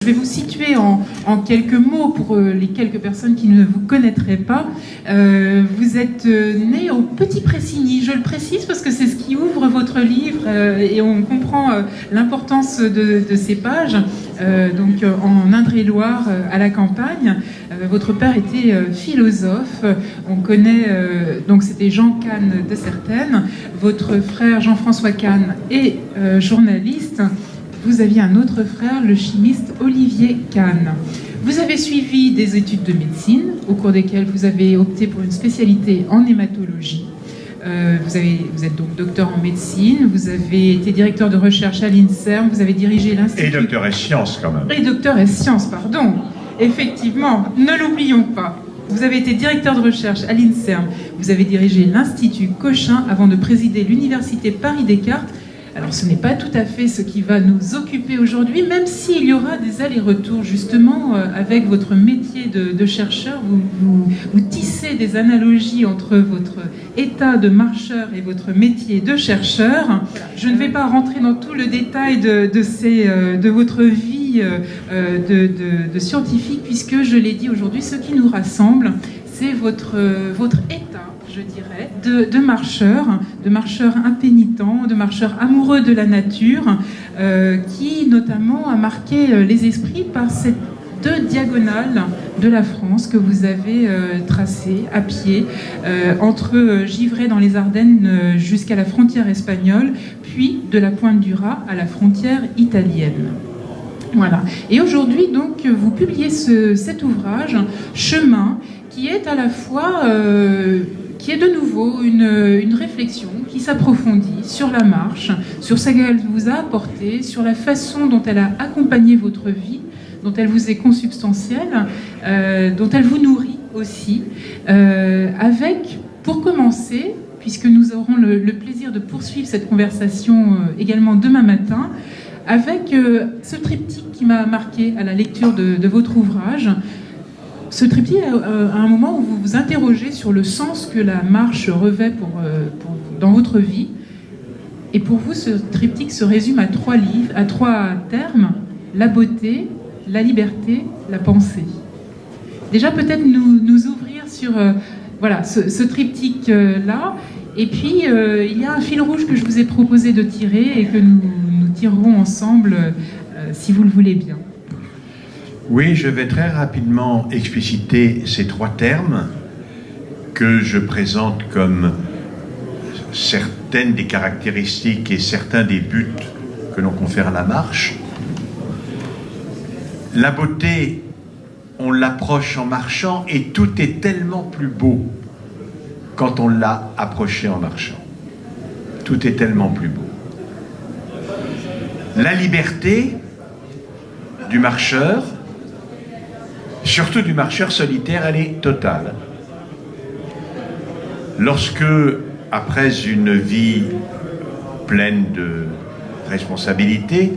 Je vais vous situer en quelques mots pour les quelques personnes qui ne vous connaîtraient pas. Vous êtes né au Petit Pressigny, je le précise parce que c'est ce qui ouvre votre livre et on comprend l'importance de ces pages. Donc en Indre-et-Loire, à la campagne, votre père était philosophe. On connaît, donc c'était Jean Kahn de Certaines. Votre frère Jean-François Kahn est journaliste. Vous aviez un autre frère, le chimiste Olivier Kahn. Vous avez suivi des études de médecine, au cours desquelles vous avez opté pour une spécialité en hématologie. Vous êtes donc docteur en médecine, vous avez été directeur de recherche à l'INSERM, vous avez dirigé l'Institut... Et docteur et sciences, quand même. Et docteur et sciences, pardon. Effectivement, ne l'oublions pas. Vous avez été directeur de recherche à l'INSERM, vous avez dirigé l'Institut Cochin avant de présider l'Université Paris-Descartes. Alors ce n'est pas tout à fait ce qui va nous occuper aujourd'hui, même s'il y aura des allers-retours justement avec votre métier de chercheur. Vous tissez des analogies entre votre état de marcheur et votre métier de chercheur. Je ne vais pas rentrer dans tout le détail de votre vie de scientifique, puisque je l'ai dit aujourd'hui, ce qui nous rassemble, c'est votre état, je dirais, de marcheur impénitent, de marcheur amoureux de la nature, qui notamment a marqué les esprits par ces deux diagonales de la France que vous avez tracées à pied, entre Givray dans les Ardennes jusqu'à la frontière espagnole, puis de la Pointe du Raz à la frontière italienne. Voilà. Et aujourd'hui, donc, vous publiez cet ouvrage, Chemin, qui est à la fois... qui est de nouveau une réflexion qui s'approfondit sur la marche, sur ce qu'elle vous a apporté, sur la façon dont elle a accompagné votre vie, dont elle vous est consubstantielle, dont elle vous nourrit aussi, avec, pour commencer, puisque nous aurons le plaisir de poursuivre cette conversation également demain matin, avec ce triptyque qui m'a marqué à la lecture de votre ouvrage. Ce triptyque, à un moment où vous vous interrogez sur le sens que la marche revêt dans votre vie. Et pour vous, ce triptyque se résume à trois termes: la beauté, la liberté, la pensée. Déjà, peut-être nous ouvrir sur ce triptyque-là. Et puis, il y a un fil rouge que je vous ai proposé de tirer et que nous tirerons ensemble, si vous le voulez bien. Oui, je vais très rapidement expliciter ces trois termes que je présente comme certaines des caractéristiques et certains des buts que l'on confère à la marche. La beauté, on l'approche en marchant et tout est tellement plus beau quand on l'a approché en marchant. Tout est tellement plus beau. La liberté du marcheur, surtout du marcheur solitaire, elle est totale. Lorsque, après une vie pleine de responsabilités,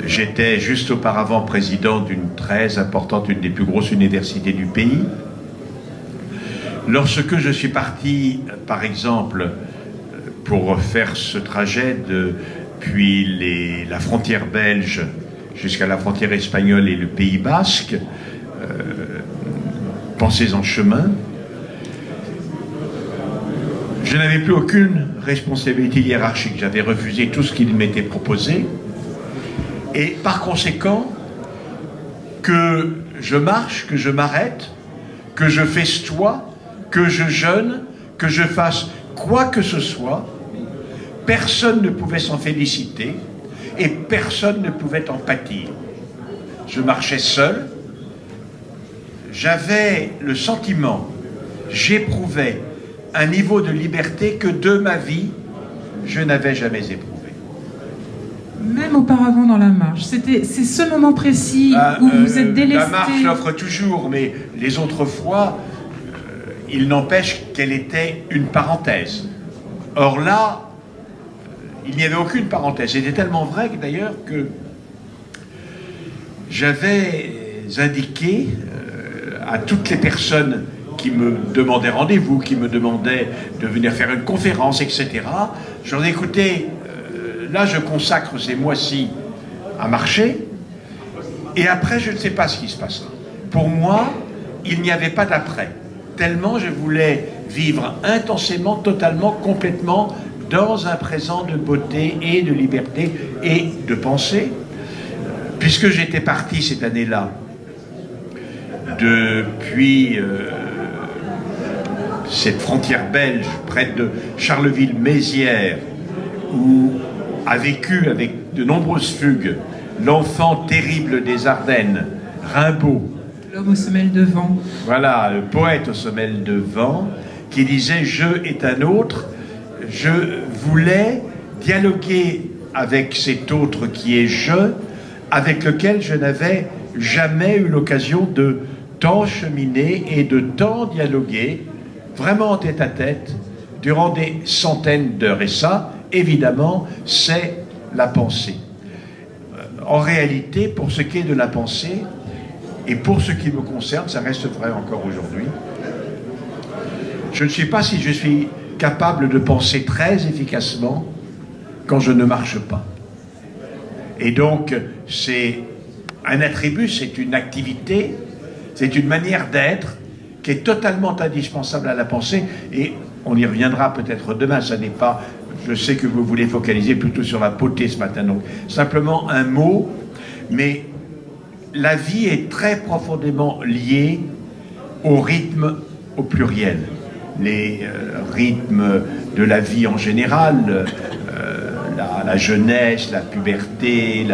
j'étais juste auparavant président d'une très importante, une des plus grosses universités du pays, lorsque je suis parti, par exemple, pour faire ce trajet depuis la frontière belge jusqu'à la frontière espagnole et le Pays basque, pensez en chemin, je n'avais plus aucune responsabilité hiérarchique. J'avais refusé tout ce qu'il m'était proposé. Et par conséquent, que je marche, que je m'arrête, que je festoie, que je jeûne, que je fasse quoi que ce soit, personne ne pouvait s'en féliciter et personne ne pouvait en pâtir. Je marchais seul, j'avais le sentiment, j'éprouvais un niveau de liberté que de ma vie, je n'avais jamais éprouvé. Même auparavant dans la marche, c'est ce moment précis où vous êtes délesté. La marche l'offre toujours, mais les autres fois, il n'empêche qu'elle était une parenthèse. Or là, il n'y avait aucune parenthèse. C'était tellement vrai d'ailleurs que j'avais indiqué à toutes les personnes qui me demandaient rendez-vous, qui me demandaient de venir faire une conférence, etc. J'en ai écouté, là je consacre ces mois-ci à marcher, Et après, je ne sais pas ce qui se passera. Pour moi, il n'y avait pas d'après. Tellement je voulais vivre intensément, totalement, complètement dans un présent de beauté et de liberté et de pensée. Puisque j'étais parti cette année-là, depuis cette frontière belge, près de Charleville-Mézières, où a vécu avec de nombreuses fugues l'enfant terrible des Ardennes, Rimbaud. L'homme aux semelles de vent. Voilà, le poète aux semelles de vent, qui disait « Je est un autre ». Je voulais dialoguer avec cet autre qui est « je », avec lequel je n'avais jamais eu l'occasion de tant cheminer et de tant dialoguer, vraiment en tête-à-tête, durant des centaines d'heures. Et ça, évidemment, c'est la pensée. En réalité, pour ce qui est de la pensée, et pour ce qui me concerne, ça reste vrai encore aujourd'hui, je ne sais pas si je suis capable de penser très efficacement quand je ne marche pas. Et donc, c'est un attribut, c'est une activité, c'est une manière d'être qui est totalement indispensable à la pensée, et on y reviendra peut-être demain, ça n'est pas... Je sais que vous voulez focaliser plutôt sur la beauté ce matin, donc simplement un mot, mais la vie est très profondément liée au rythme au pluriel. Les rythmes de la vie en général, la jeunesse, la puberté,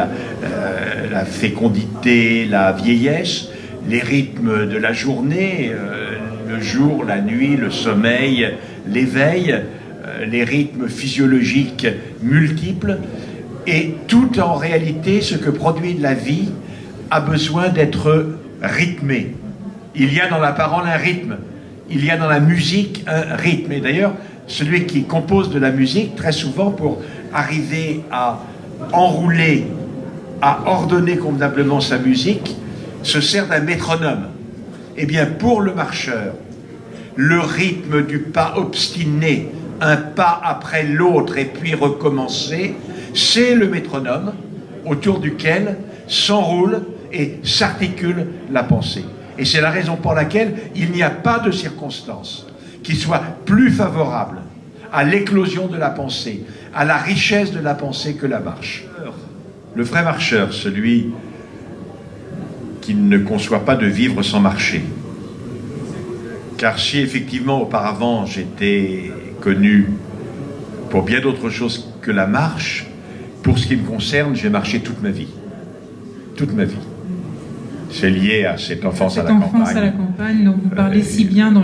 la fécondité, la vieillesse, les rythmes de la journée, le jour, la nuit, le sommeil, l'éveil, les rythmes physiologiques multiples, et tout en réalité ce que produit la vie a besoin d'être rythmé. Il y a dans la parole un rythme, il y a dans la musique un rythme, et d'ailleurs celui qui compose de la musique, très souvent pour arriver à enrouler, à ordonner convenablement sa musique, se sert d'un métronome. Eh bien, pour le marcheur, le rythme du pas obstiné, un pas après l'autre et puis recommencer, c'est le métronome autour duquel s'enroule et s'articule la pensée. Et c'est la raison pour laquelle il n'y a pas de circonstance qui soit plus favorable à l'éclosion de la pensée, à la richesse de la pensée que la marche. Le vrai marcheur, celui qui ne conçoit pas de vivre sans marcher. Car si effectivement auparavant j'étais connu pour bien d'autres choses que la marche, pour ce qui me concerne, j'ai marché toute ma vie. Toute ma vie. C'est lié à cette enfance à la campagne. Cette enfance à la campagne dont vous parlez si bien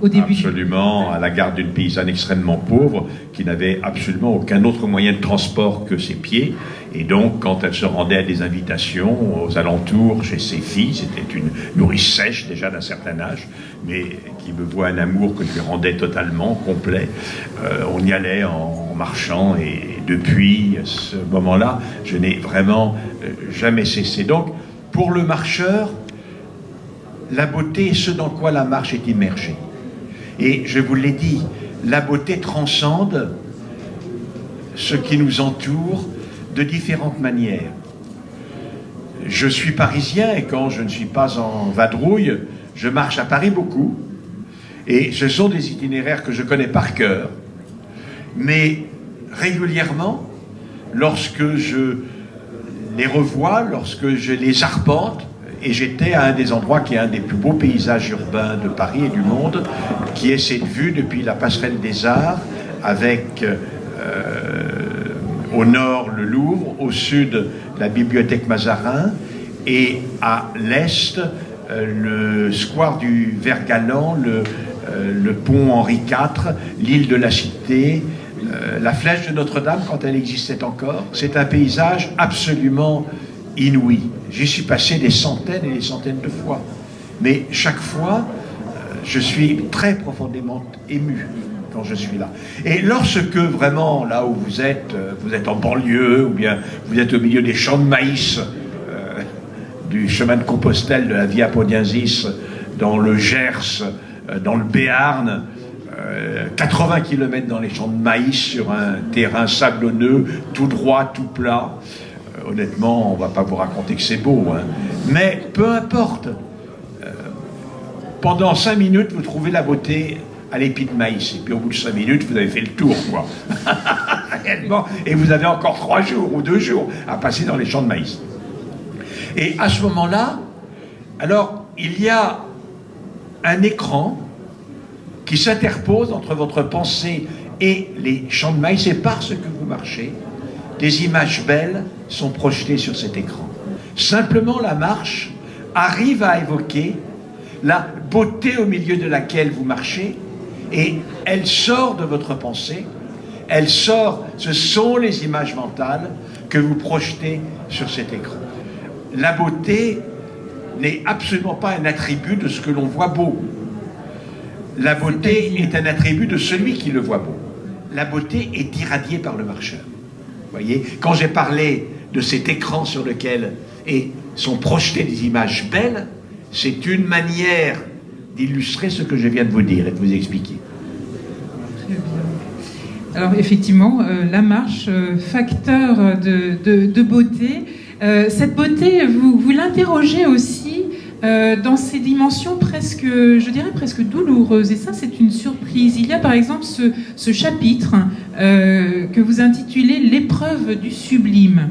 au début. Absolument, à la garde d'une paysanne extrêmement pauvre qui n'avait absolument aucun autre moyen de transport que ses pieds. Et donc, quand elle se rendait à des invitations aux alentours chez ses filles, c'était une nourrice sèche déjà d'un certain âge, mais qui me voit un amour que je lui rendais totalement complet. On y allait en marchant, et depuis ce moment-là, je n'ai vraiment jamais cessé. Donc, pour le marcheur, la beauté est ce dans quoi la marche est immergée. Et je vous l'ai dit, la beauté transcende ce qui nous entoure de différentes manières. Je suis parisien, et quand je ne suis pas en vadrouille, je marche à Paris beaucoup. Et ce sont des itinéraires que je connais par cœur. Mais régulièrement, lorsque je les revois, lorsque je les arpente, et j'étais à un des endroits qui est un des plus beaux paysages urbains de Paris et du monde, qui est cette vue depuis la passerelle des Arts, avec au nord le Louvre, au sud la bibliothèque Mazarin, et à l'est le square du Vert-Galant, le pont Henri IV, l'île de la Cité, la flèche de Notre-Dame quand elle existait encore. C'est un paysage absolument inouï. J'y suis passé des centaines et des centaines de fois. Mais chaque fois, je suis très profondément ému quand je suis là. Et lorsque vraiment, là où vous êtes en banlieue, ou bien vous êtes au milieu des champs de maïs, du chemin de Compostelle, de la Via Podiensis, dans le Gers, dans le Béarn, 80 km dans les champs de maïs sur un terrain sablonneux, tout droit, tout plat, honnêtement, on ne va pas vous raconter que c'est beau, hein. Mais peu importe. Pendant 5 minutes, vous trouvez la beauté à l'épi de maïs. Et puis au bout de 5 minutes, vous avez fait le tour, quoi. Réellement. Et vous avez encore 3 jours ou 2 jours à passer dans les champs de maïs. Et à ce moment-là, alors, il y a un écran qui s'interpose entre votre pensée et les champs de maïs. Et parce que vous marchez, des images belles sont projetées sur cet écran. Simplement, la marche arrive à évoquer la beauté au milieu de laquelle vous marchez, et elle sort de votre pensée, elle sort, ce sont les images mentales que vous projetez sur cet écran. La beauté n'est absolument pas un attribut de ce que l'on voit beau. La beauté est un attribut de celui qui le voit beau. La beauté est irradiée par le marcheur. Vous voyez, quand j'ai parlé de cet écran sur lequel sont projetées des images belles, c'est une manière d'illustrer ce que je viens de vous dire et de vous expliquer. Très bien. Alors effectivement, la marche, facteur de beauté. Cette beauté, vous l'interrogez aussi dans ses dimensions presque, je dirais presque douloureuses. Et ça, c'est une surprise. Il y a par exemple ce chapitre que vous intitulez « L'épreuve du sublime ».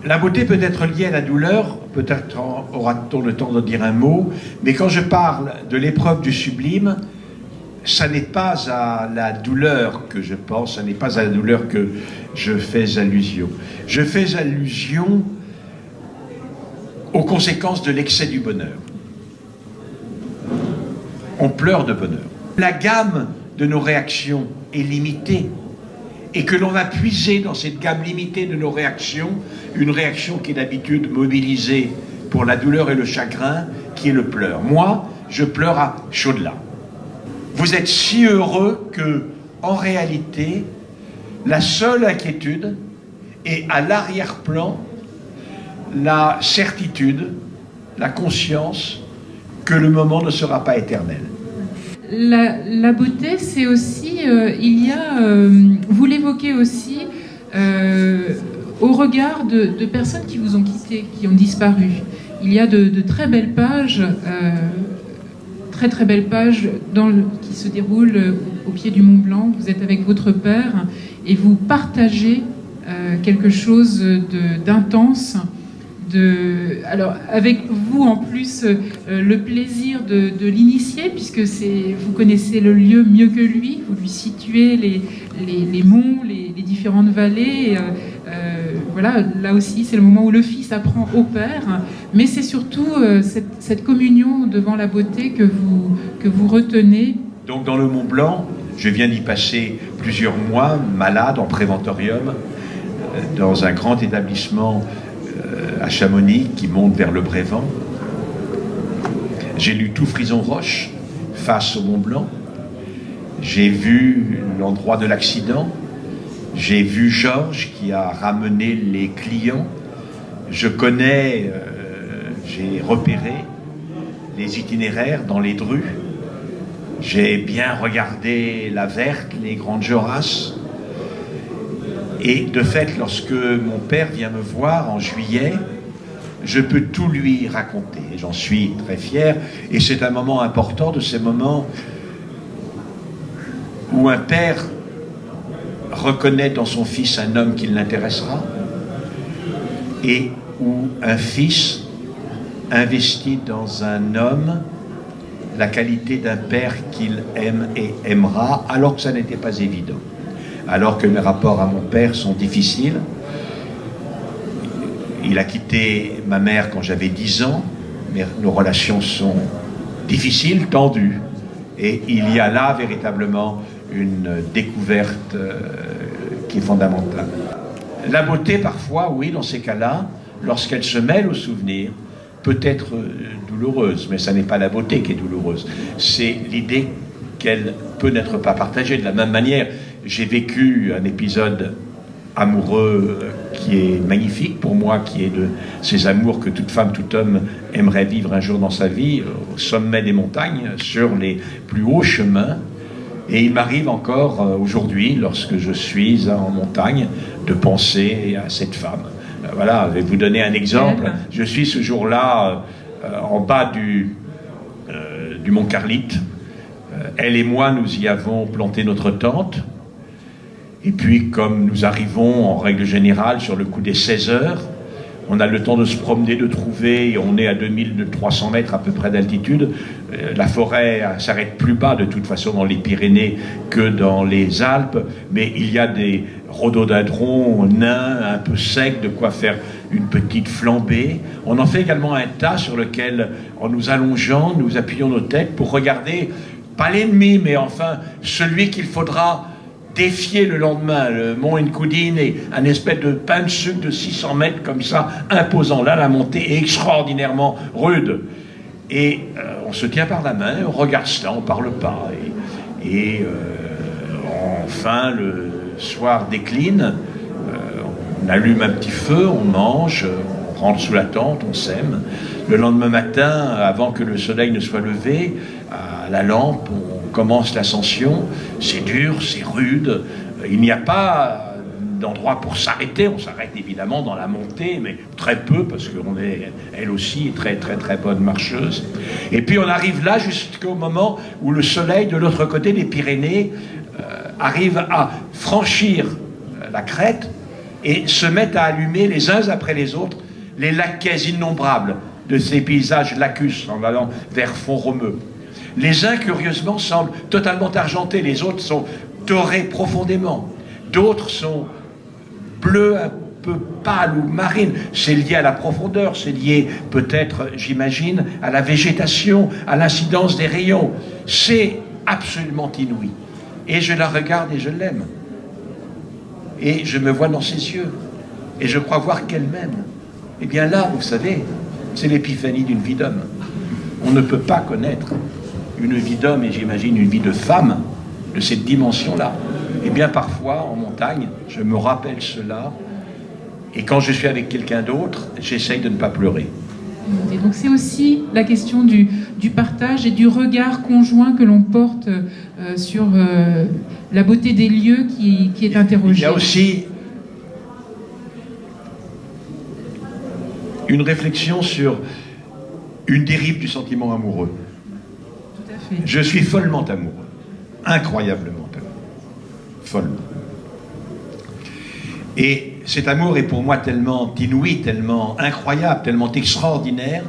La beauté peut être liée à la douleur, peut-être aura-t-on le temps de dire un mot, mais quand je parle de l'épreuve du sublime, ça n'est pas à la douleur que je pense, ça n'est pas à la douleur que je fais allusion. Je fais allusion aux conséquences de l'excès du bonheur. On pleure de bonheur. La gamme de nos réactions est limitée, et que l'on va puiser dans cette gamme limitée de nos réactions, une réaction qui est d'habitude mobilisée pour la douleur et le chagrin, qui est le pleur. Moi, je pleure à chaudes larmes. Vous êtes si heureux que, en réalité, la seule inquiétude est à l'arrière-plan la certitude, la conscience que le moment ne sera pas éternel. La beauté, c'est aussi, il y a, vous l'évoquez aussi, au regard de personnes qui vous ont quitté, qui ont disparu. Il y a de très belles pages, très belles pages qui se déroulent au pied du Mont Blanc. Vous êtes avec votre père et vous partagez quelque chose d'intense. Alors, avec vous, en plus, le plaisir de l'initier, puisque vous connaissez le lieu mieux que lui, vous lui situez les monts, les différentes vallées. Voilà, là aussi, c'est le moment où le fils apprend au père, mais c'est surtout cette communion devant la beauté que vous retenez. Donc, dans le Mont Blanc, je viens d'y passer plusieurs mois, malade, en préventorium, dans un grand établissement à Chamonix qui monte vers le Brévent. J'ai lu tout Frison Roche face au Mont Blanc. J'ai vu l'endroit de l'accident. J'ai vu Georges qui a ramené les clients. Je connais, j'ai repéré les itinéraires dans les drues. J'ai bien regardé la Verte, les Grandes Jorasses. Et de fait, lorsque mon père vient me voir en juillet, je peux tout lui raconter. J'en suis très fier. Et c'est un moment important, de ces moments où un père reconnaît dans son fils un homme qui l'intéressera, et où un fils investit dans un homme la qualité d'un père qu'il aime et aimera, alors que ça n'était pas évident. Alors que mes rapports à mon père sont difficiles. Il a quitté ma mère quand j'avais 10 ans, mais nos relations sont difficiles, tendues. Et il y a là véritablement une découverte qui est fondamentale. La beauté, parfois, oui, dans ces cas-là, lorsqu'elle se mêle au souvenir, peut être douloureuse, mais ça n'est pas la beauté qui est douloureuse. C'est l'idée qu'elle peut n'être pas partagée. De la même manière, j'ai vécu un épisode amoureux qui est magnifique pour moi, qui est de ces amours que toute femme, tout homme aimerait vivre un jour dans sa vie, au sommet des montagnes, sur les plus hauts chemins. Et il m'arrive encore aujourd'hui, lorsque je suis en montagne, de penser à cette femme Voilà, je vais vous donner un exemple. Je suis ce jour-là en bas du Mont Carlite. Elle et moi, nous y avons planté notre tente. Et puis, comme nous arrivons en règle générale sur le coup des 16 heures, on a le temps de se promener, de trouver, et on est à 2300 mètres à peu près d'altitude. La forêt s'arrête plus bas de toute façon dans les Pyrénées que dans les Alpes, mais il y a des rhododendrons nains, un peu secs, de quoi faire une petite flambée. On en fait également un tas sur lequel, en nous allongeant, nous appuyons nos têtes pour regarder, pas l'ennemi, mais enfin celui qu'il faudra défier le lendemain, le mont Incudine, et un espèce de pain de sucre de 600 mètres comme ça, imposant. Là, la montée est extraordinairement rude. Et on se tient par la main, on regarde cela, on ne parle pas. Enfin, le soir décline, on allume un petit feu, on mange, on rentre sous la tente, on sème. Le lendemain matin, avant que le soleil ne soit levé, à la lampe, on commence l'ascension. C'est dur, c'est rude. Il n'y a pas d'endroit pour s'arrêter. On s'arrête évidemment dans la montée, mais très peu, parce qu'on est, elle aussi, très très très bonne marcheuse. Et puis on arrive là jusqu'au moment où le soleil, de l'autre côté des Pyrénées, arrive à franchir la crête et se met à allumer les uns après les autres les laquais innombrables de ces paysages lacustres en allant vers Font-Romeu. Les uns, curieusement, semblent totalement argentés, les autres sont dorés profondément. D'autres sont bleus, un peu pâles ou marines. C'est lié à la profondeur, c'est lié peut-être, j'imagine, à la végétation, à l'incidence des rayons. C'est absolument inouï. Et je la regarde et je l'aime. Et je me vois dans ses yeux. Et je crois voir qu'elle m'aime. Eh bien là, vous savez, c'est l'épiphanie d'une vie d'homme. On ne peut pas connaître une vie d'homme, et j'imagine une vie de femme, de cette dimension-là. Eh bien, parfois, en montagne, je me rappelle cela, et quand je suis avec quelqu'un d'autre, j'essaye de ne pas pleurer. Et donc c'est aussi la question du partage et du regard conjoint que l'on porte sur la beauté des lieux qui est interrogée. Il y a aussi une réflexion sur une dérive du sentiment amoureux. Tout à fait. Je suis follement amoureux, incroyablement amoureux, follement. Et cet amour est pour moi tellement inouï, tellement incroyable, tellement extraordinaire,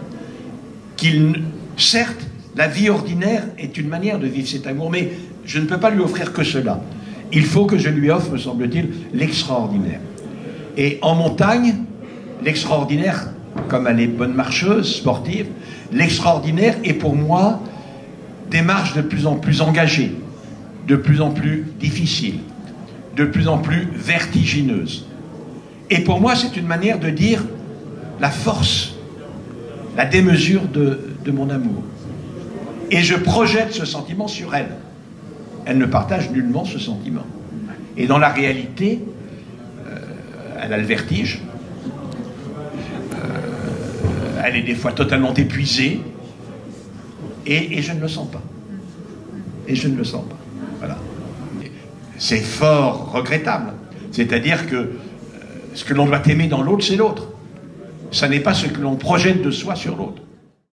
certes, la vie ordinaire est une manière de vivre cet amour, mais je ne peux pas lui offrir que cela. Il faut que je lui offre, me semble-t-il, l'extraordinaire. Et en montagne, l'extraordinaire, comme elle est bonne marcheuse, sportive, l'extraordinaire est pour moi des marches de plus en plus engagées, de plus en plus difficiles, de plus en plus vertigineuses. Et pour moi, c'est une manière de dire la force, la démesure de mon amour. Et je projette ce sentiment sur elle. Elle ne partage nullement ce sentiment. Et dans la réalité, elle a le vertige. Elle est des fois totalement épuisée. Et je ne le sens pas. Et je ne le sens pas. Voilà. C'est fort regrettable. C'est-à-dire que ce que l'on doit aimer dans l'autre, c'est l'autre. Ça n'est pas ce que l'on projette de soi sur l'autre.